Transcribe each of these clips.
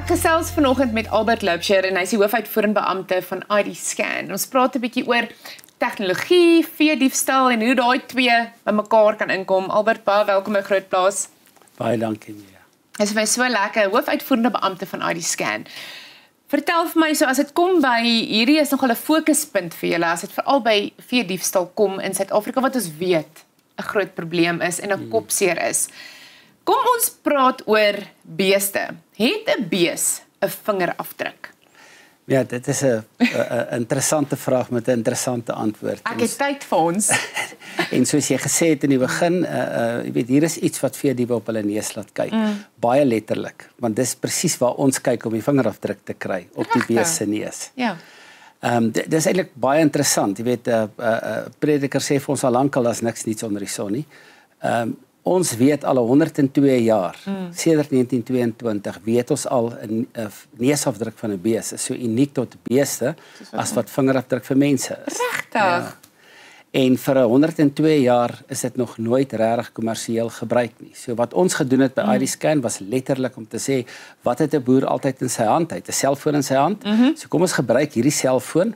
Ek gesels vanoggend met Albert Loubser en hy is die hoofuitvoerende beampte van ID-Scan. Ons praat 'n bietjie oor tegnologie, veediefstal en hoe daai twee bymekaar kan inkom. Albert, baie welkom by Grootplaas. Baie dankie, Mia. Dit is vir my so lekker, hoofuitvoerende beampte van ID-Scan. Vertel vir my, so as dit kom by, hierdie is nogal 'n fokuspunt vir julle, as dit veral by veediefstal kom in Suid-Afrika, wat ons weet 'n groot probleem is en 'n kopseer is. Kom ons praat oor beeste. Het 'n bees 'n vingerafdruk? Ja, dit is 'n interessante vraag met 'n interessante antwoord. Ek het tyd vir ons. En soos jy gesê het in die begin, jy weet, hier is iets wat veediewe op hulle neus laat kyk. Baie letterlik, want dis presies waar ons kyk om die vingerafdruk te kry op die bees se neus. Ja. Dit is eintlik baie interessant. Jy weet, prediker sê vir ons al lankal as niks niets onder die son nie. Ons weet al 102 jaar, sedert 1922, weet ons al 'n neusafdruk van 'n bees is so uniek tot beeste as wat vingerafdruk vir mense is. Regtig? Ja. En vir 102 jaar is dit nog nooit regtig kommersieel gebruik nie. So wat ons gedoen het by ID-Scan was letterlik om te sê, wat het 'n boer altyd in sy hand? Hy het 'n selfoon in sy hand. So kom ons gebruik hierdie selfoon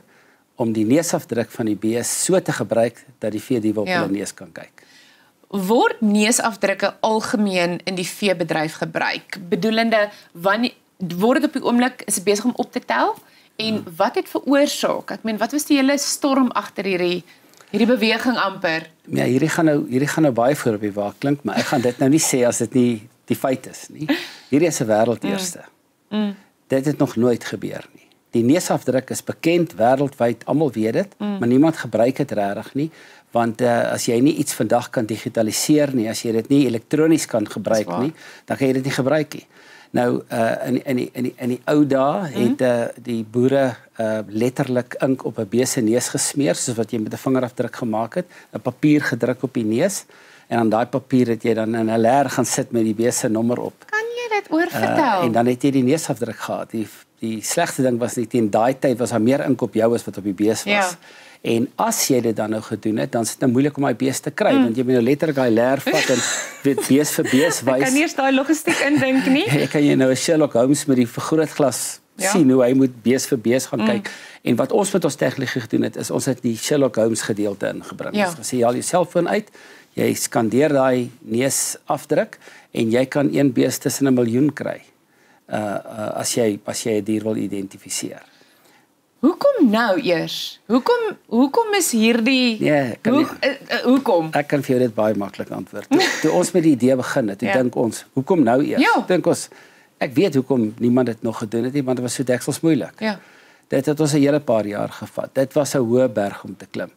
om die neusafdruk van die bees so te gebruik dat die veediewe op hulle neus kan kyk. Word neusafdrukke algemeen in die veebedryf gebruik? Bedoelende, wanneer word dit op die oomblik is besig om op te tel? En wat het veroorsaak? Ek meen, wat was die hele storm agter hierdie beweging amper? Ja, hierdie gaan nou baie voor op die waak klink, maar ek gaan dit nou nie sê as dit nie die feit is nie. Hierdie is 'n wêreldeerste. Dit het nog nooit gebeur nie. Die neusafdruk is bekend wêreldwyd, almal weet dit, maar niemand gebruik dit regtig nie. Want as jy nie iets vandag kan digitaliseer nie, as jy dit nie elektronies kan gebruik nie, dan kan jy dit nie gebruik nie. Nou in die ou dae het die boere letterlik ink op 'n bees se neus gesmeer, soos wat jy met 'n vingerafdruk gemaak het, 'n papier gedruk op die neus en aan daai papier het jy dan in 'n leer gaan sit met die bees se nommer op. Kan jy dit oorvertel? En dan het jy die neusafdruk gehad. Die slegste ding was net in daai tyd was daar meer ink op jou as wat op die bees was. Ja. En as jy dit dan nou gedoen het, dan is dit nou moeilik om daai bees te kry, want jy moet nou letterlik daai leer vat en weet bees vir bees wys. Ek kan nie eens daai logistiek indink nie. Ek kan jy nou 'n Sherlock Holmes met die vergrootglas sien hoe hy moet bees vir bees gaan kyk. En wat ons met ons tegnologie gedoen het, is ons het die Sherlock Holmes gedeelte ingebring. Ons gesê haal jou selfoon uit, jy skandeer daai neusafdruk en jy kan een bees tussen 1 miljoen kry. As jy 'n dier wil identifiseer. Hoekom nou eers? Hoekom is hierdie hoekom? Ek kan vir jou dit baie maklik antwoord. Toe ons met die idee begin het, dink ons, hoekom nou eers? Dink ons, ek weet hoekom niemand dit nog gedoen het nie, want dit was so deksels moeilik. Ja. Dit het ons 'n hele paar jaar gevat. Dit was 'n hoë berg om te klim.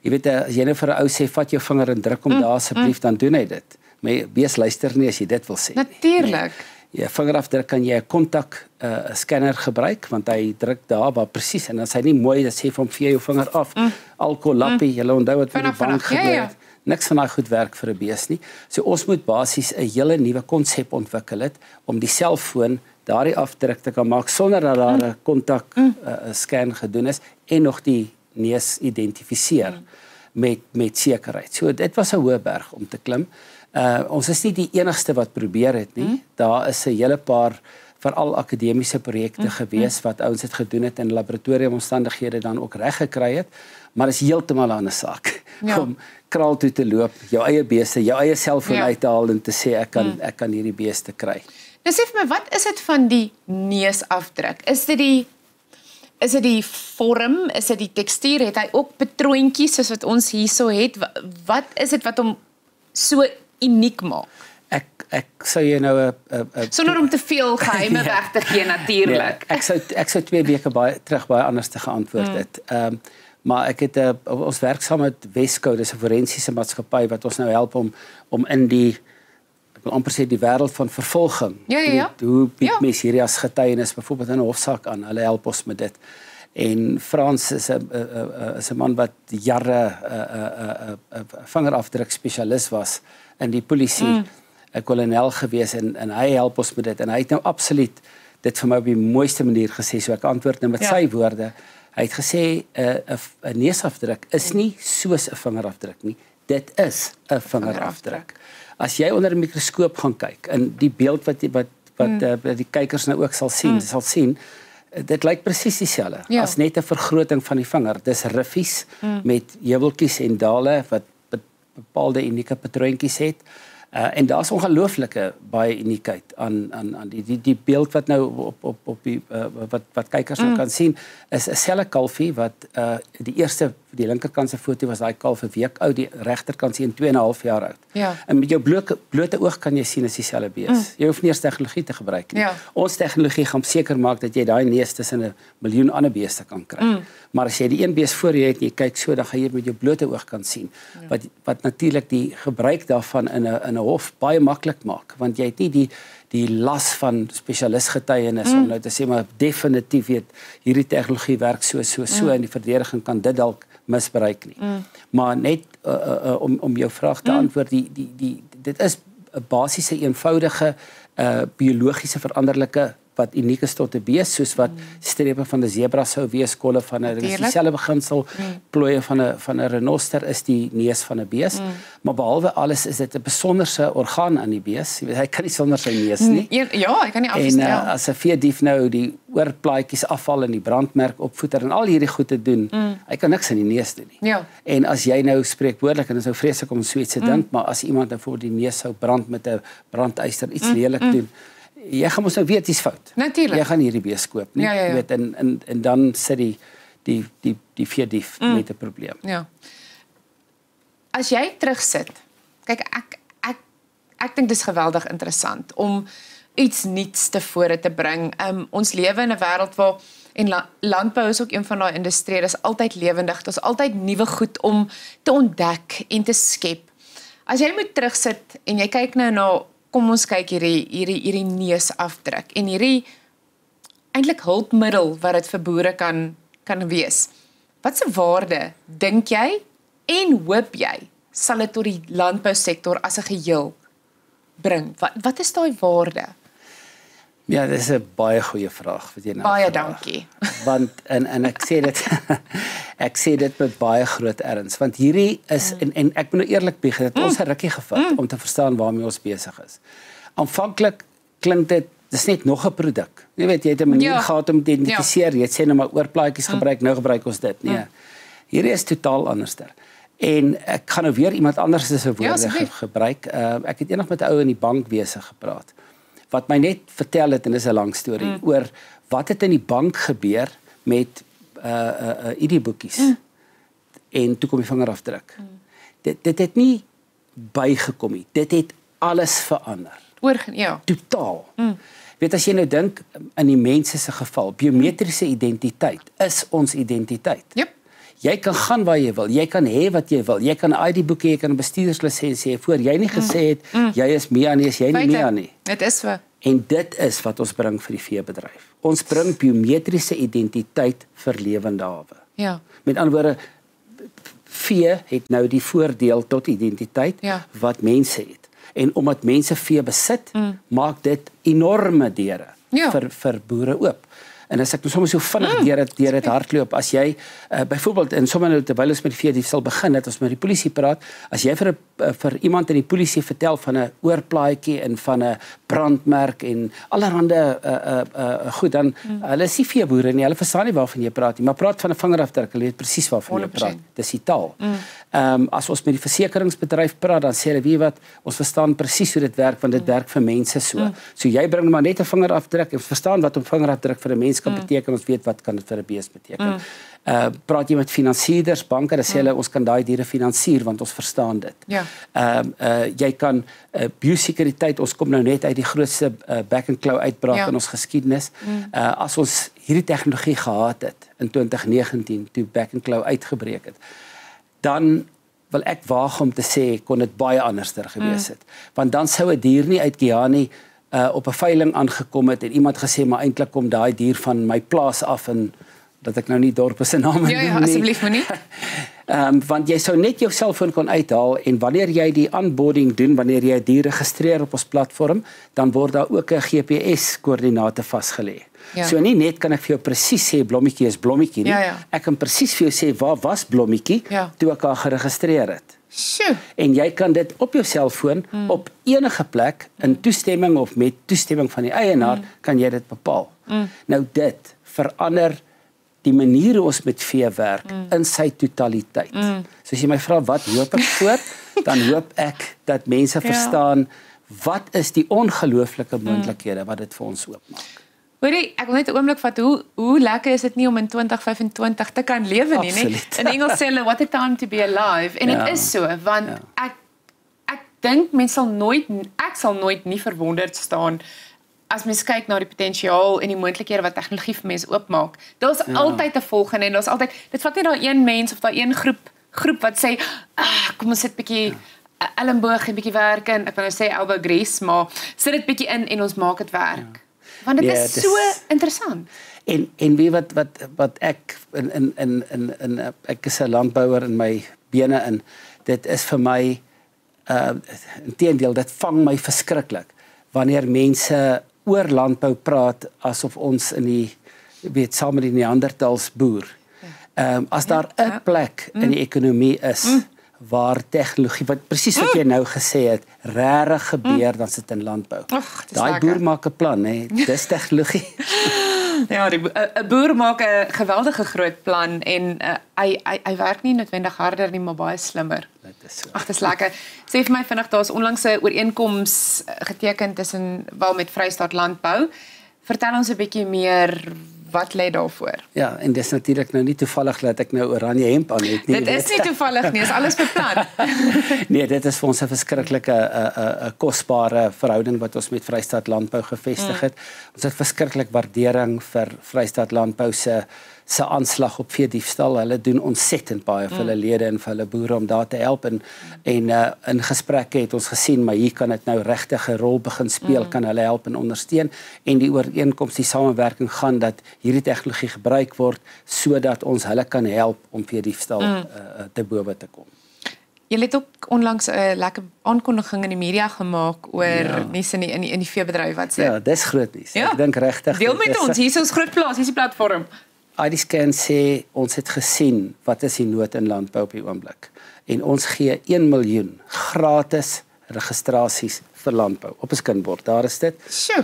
Jy weet, as jy nou vir 'n ou sê, vat jou vinger en druk hom daar asseblief, dan doen hy dit. Maar wees luister nie as jy dit wil sê. Natuurlik. Ja, vingerafdruk kan jy 'n kontak scanner gebruik, want hy druk daar waar presies en as hy nie mooi dat sê van vee jou vinger af, alkoholappie, jy onthou wat met die bank gebeur het. Niks van daai goed werk vir 'n bees nie. So ons moet basies 'n hele nuwe konsep ontwikkel het om die selfoon daardie afdruk te kan maak sonder dat daar 'n kontak scan gedoen is en nog die neus identifiseer met sekerheid. So dit was 'n hoë berg om te klim. Ons is nie die enigste wat probeer het nie. Daar is 'n hele paar veral akademiese projekte gewees wat ouens het gedoen het in laboratoriumomstandighede dan ook reg gekry het, maar is heeltemal 'n ander saak om kraal toe te loop, jou eie beeste, jou eie selfoon uit te haal en te sê ek kan hierdie beeste kry. Nou sê vir my, wat is dit van die neusafdruk? Is dit die vorm, is dit die tekstuur, het hy ook patroontjies soos wat ons hierso het? Wat is dit wat hom so uniek maak? Ek sou jy nou 'n sonder om te veel geheime weg te gee natuurlik. Ek sou 2 weke terug baie anders te geantwoord het. Maar ek het ons werk saam met Wesco, dis 'n forensiese maatskappy wat ons nou help om in die ek wil amper sê die wêreld van vervolging. Hoe bied mens hierdie as getuienis byvoorbeeld in 'n hofsaak aan? Hulle help ons met dit. En Frans is 'n man wat jare 'n vingerafdruk spesialis was in die polisie, 'n kolonel gewees en hy help ons met dit en hy het nou absoluut dit vir my op die mooiste manier gesê, so ek antwoord nou met sy woorde. Hy het gesê 'n neusafdruk is nie soos 'n vingerafdruk nie. Dit is 'n vingerafdruk. As jy onder 'n mikroskoop gaan kyk en die beeld wat wat die kykers nou ook sal sien, dit lyk presies dieselfde as net 'n vergroting van die vinger. Dis riffies met heuweltjies en dale wat bepaalde unieke patroontjies het. En daar's ongelooflike baie uniekheid aan die beeld wat nou op die wat kykers nou kan sien is 'n selle kalfie wat die linkerkant se foto was daai kalf 'n week oud, die regterkant sien 2,5 jaar oud. Ja. En met jou blote oog kan jy sien as dieselfde bees. Jy hoef nie eers tegnologie te gebruik nie. Ja. Ons tegnologie gaan seker maak dat jy daai neus tussen 'n miljoen ander beeste kan kry. Maar as jy die een bees voor jou het en jy kyk so, dan gaan jy met jou blote oog kan sien. Wat natuurlik die gebruik daarvan in 'n hof baie maklik maak, want jy het nie die las van spesialistgetuienis om nou te sê maar definitief weet hierdie tegnologie werk so en die verdediging kan dit dalk misbruik nie. Maar net om jou vraag te antwoord, dit is 'n basiese eenvoudige biologiese veranderlike wat uniek is tot 'n bees, soos wat strepe van 'n zebra sou wees, kolle van 'n dieselfde beginsel, plooie van 'n renoster is die neus van 'n bees, maar behalwe alles is dit 'n besonderse orgaan aan die bees. Jy weet, hy kan nie sonder sy neus nie. Ja, hy kan nie afstel. En as 'n veedief nou die oorplaatjies afval en die brandmerk opvoeter en al hierdie goed te doen, hy kan niks in die neus doen nie. Ja. En as jy nou spreekwoordelik en dit is nou vreeslik om so iets te dink, maar as iemand nou voor die neus sou brand met 'n brandyster iets lelik doen, jy gaan mos nou weet dis fout. Natuurlik. Jy gaan hierdie bees koop nie. Jy weet en dan sit die veedief met 'n probleem. Ja. As jy terugsit, kyk ek dink dis geweldig interessant om iets nuuts te vore te bring. Ons lewe in 'n wêreld waar en landbou is ook een van daai industrieë, dis altyd lewendig, daar's altyd nuwe goed om te ontdek en te skep. As jy moet terugsit en jy kyk nou na kom ons kyk hierdie neusafdruk en hierdie eintlik hulpmiddel wat dit vir boere kan wees. Wat se waarde dink jy en hoop jy sal dit tot die landbousektor as 'n geheel bring? Wat is daai waarde? Ja, dis 'n baie goeie vraag wat jy nou baie vraag. Dankie. Want en ek sê dit ek sê dit met baie groot erns, want hierdie is en ek moet nou eerlik bieg, dit ons 'n rukkie gevat om te verstaan waarmee ons besig is. Aanvanklik klink dit dis net nog 'n produk. Jy weet jy het 'n manier gehad om te identifiseer, jy sê nou maar oorplaatjies gebruik, nou gebruik ons dit. Nee. Hierdie is totaal anderster. En ek gaan nou weer iemand anders se woorde gebruik. Ek het eendag met 'n ou in die bankwese gepraat wat my net vertel het en dis 'n lang storie oor wat het in die bank gebeur met ID-boekies. En toe kom die vingerafdruk. Dit het nie bygekom nie. Dit het alles verander. Totaal. Weet as jy nou dink in die mense se geval, biometriese identiteit is ons identiteit. Yep. Jy kan gaan waar jy wil, jy kan hê wat jy wil, jy kan 'n ID-boek hê, jy kan 'n bestuurderslisensie hê, voor jy nie gesê het jy is Mia nie, is jy nie Mia nie. Dit is so. En dit is wat ons bring vir die veebedryf. Ons bring biometriese identiteit vir lewende hawe. Ja. Met ander woorde, vee het nou die voordeel tot identiteit wat mense het. En omdat mense vee besit, maak dit enorme deure vir boere oop. En as ek nou sommer so vinnig deur dit hardloop, as jy byvoorbeeld in sommer nou terwyl ons met die veedief sal begin, dat ons met die polisie praat, as jy vir iemand in die polisie vertel van 'n oorplaatjie en van 'n brandmerk en allerhande goed, dan hulle is nie veeboere nie, hulle verstaan nie waarvan jy praat nie, maar praat van 'n vingerafdruk, hulle weet presies waarvan jy praat. Dis die taal. As ons met die versekeringsbedryf praat, dan sê hulle, weet wat, ons verstaan presies hoe dit werk, want dit werk vir mense so. So jy bring maar net 'n vingerafdruk, en verstaan wat 'n vingerafdruk vir 'n mens kan beteken, ons weet wat kan dit vir 'n bees beteken. Praat jy met finansierders, banke, dan sê hulle ons kan daai diere finansier want ons verstaan dit. Jy kan biosekuriteit, ons kom nou net uit die grootste back and claw uitbraak in ons geskiedenis. As ons hierdie tegnologie gehad het in 2019 toe back and claw uitgebreek het, dan wil ek waag om te sê kon dit baie anderster gewees het. Want dan sou 'n dier nie uit Guyana op 'n veiling aangekom het en iemand gesê maar eintlik kom daai dier van my plaas af en dat ek nou nie dorpe se name noem nie. Ja, asseblief moenie. Want jy sou net jou selfoon kon uithaal en wanneer jy die onboarding doen, wanneer jy 'n dier registreer op ons platform, dan word daar ook 'n GPS-koördinate vasgelê. So nie net kan ek vir jou presies sê Blommetjie is Blommetjie nie. Ek kan presies vir jou sê waar was Blommetjie toe ek haar geregistreer het. Sjoe. En jy kan dit op jou selfoon op enige plek in toestemming of met toestemming van die eienaar kan jy dit bepaal. Nou dit verander die manier hoe ons met vee werk in sy totaliteit. So as jy my vra wat hoop ek voor, dan hoop ek dat mense verstaan wat is die ongelooflike moontlikhede wat dit vir ons oopmaak. Hoorie, ek wil net 'n oomblik vat, hoe lekker is dit nie om in 2025 te kan lewe nie, Absoluut. In Engels sê hulle, what a time to be alive, en dit is so, want ek dink ek sal nooit nie verwonderd staan as mens kyk na die potensiaal en die moontlikhede wat tegnologie vir mense oopmaak. Daar's altyd 'n volgende en daar's altyd, dit vat nie daai een mens of daai een groep wat sê, kom ons sit bietjie elmboog en bietjie werk in, ek wil nou sê elbow grease, maar sit dit bietjie in en ons maak dit werk. Want dit is so interessant. En wie wat ek ek is 'n landbouer in my bene in. Dit is vir my inteendeel, dit vang my verskriklik wanneer mense oor landbou praat asof ons in die saam met die Neandertals boer. As daar 'n plek in die ekonomie is waar tegnologie, wat presies wat jy nou gesê het, regtig gebeur, dan sit in landbou. Daai boer maak 'n plan, hè. Dis tegnologie. Ja, 'n boer maak 'n geweldige groot plan en hy werk nie noodwendig harder nie, maar baie slimmer. Dit is so. Ag, dis lekker. Sê vir my vinnig, daar's onlangs 'n ooreenkoms geteken tussen met Vrystaat Landbou. Vertel ons 'n bietjie meer, wat lê daarvoor? Ja, en dis natuurlik nou nie toevallig dat ek nou oranje hemp aan het nie. Dit is nie toevallig nie, is alles beplan. Nee, dit is vir ons 'n verskriklike kosbare verhouding wat ons met Vrystaat Landbou gevestig het. Ons het verskriklik waardering vir Vrystaat Landbou se aanslag op veediefstal. Hulle doen ontsettend baie vir hulle lede en vir hulle boere om daar te help en in gesprekke het ons gesien, maar hier kan dit nou regtig 'n rol begin speel, kan hulle help en ondersteun, en die ooreenkoms, die samewerking gaan dat hierdie tegnologie gebruik word sodat ons hulle kan help om veediefstal te bowe te kom. Jy het ook onlangs 'n lekker aankondiging in die media gemaak oor nuus in die veebedryf wat sê. Ja, dis groot nuus. Ek dink regtig. Deel met ons, hier is ons groot plaas, hier is die platform. IDScan sê ons het gesien wat is die nood in landbou op die oomblik. En ons gee 1 miljoen gratis registrasies vir landbou op 'n skynbord. Daar is dit.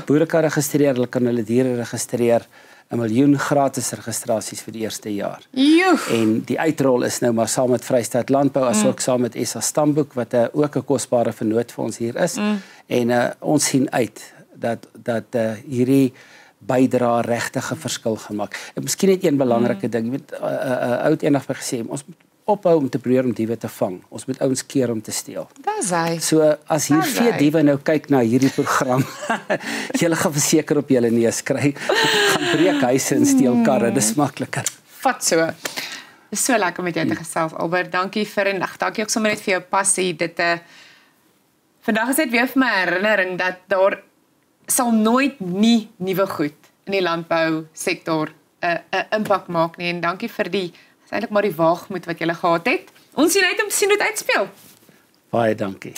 Boere kan registreer, hulle kan hulle diere registreer. 1 miljoen gratis registrasies vir die eerste jaar. En die uitrol is nou maar saam met Vrystaat Landbou, asook saam met SA Stamboek wat ook 'n kosbare vernoot vir ons hier is. En ons sien uit dat hierdie bydra regtig 'n verskil gaan maak. En miskien net een belangrike ding, jy weet, oud eendag het gesê, ons moet ophou om te probeer om diewe te vang. Ons moet ouens keer om te steel. Dis hy. So as hier veediewe nou kyk na hierdie program, julle gaan verseker op julle neus kry. Gaan breek huise en steel karre, dis makliker. Vat so. Dis so lekker met jou te gesels, Albert. Dankie vir en dankie ook sommer net vir jou passie. Vandag is dit weer vir my herinnering dat daar sal nooit nie nuwe goed in die landbou sektor 'n impak maak nie, en dankie vir is eintlik maar die waagmoed wat jy gehad het. Ons sien uit om te sien hoe dit uitspeel. Baie dankie.